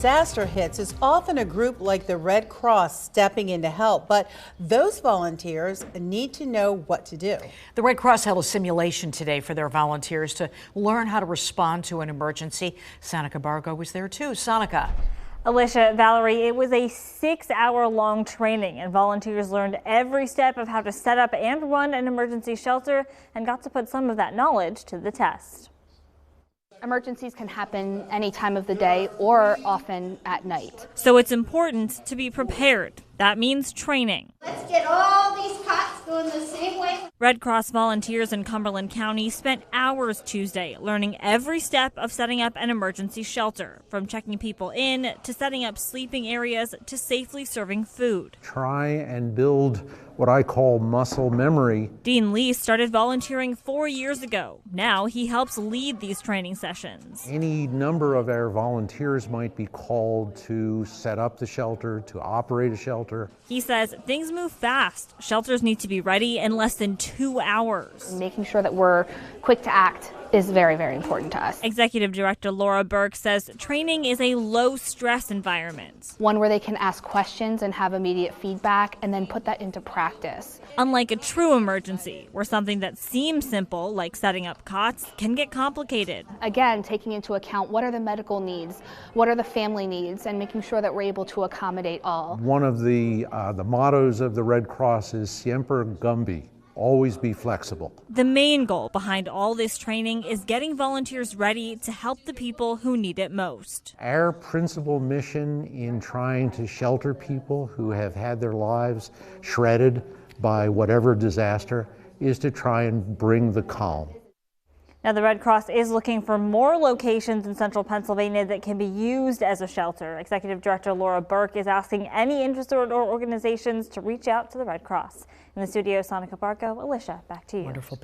Disaster hits is often a group like the Red Cross stepping in to help, but those volunteers need to know what to do. The Red Cross held a simulation today for their volunteers to learn how to respond to an emergency. Sonica Bargo was there too. Sonica. Alicia, Valerie, it was a 6-hour-long training, and volunteers learned every step of how to set up and run an emergency shelter and got to put some of that knowledge to the test. Emergencies can happen any time of the day or often at night. So it's important to be prepared. That means training. Let's get all these cots going the same way. Red Cross volunteers in Cumberland County spent hours Tuesday learning every step of setting up an emergency shelter, from checking people in to setting up sleeping areas to safely serving food. Try and build what I call muscle memory. Dean Lee started volunteering 4 years ago. Now he helps lead these training sessions. Any number of our volunteers might be called to set up the shelter, to operate a shelter. He says things move fast. Shelters need to be ready in less than 2 hours. Making sure that we're quick to act is very, very important to us. Executive Director Laura Burke says training is a low-stress environment. One where they can ask questions and have immediate feedback and then put that into practice. Unlike a true emergency, where something that seems simple, like setting up cots, can get complicated. Again, taking into account what are the medical needs, what are the family needs, and making sure that we're able to accommodate all. One of the mottos of the Red Cross is Siempre Gumby. Always be flexible. The main goal behind all this training is getting volunteers ready to help the people who need it most. Our principal mission in trying to shelter people who have had their lives shredded by whatever disaster is to try and bring the calm. Now, the Red Cross is looking for more locations in central Pennsylvania that can be used as a shelter. Executive Director Laura Burke is asking any interested organizations to reach out to the Red Cross. In the studio, Sonica Barco. Alicia, back to you. Wonderful.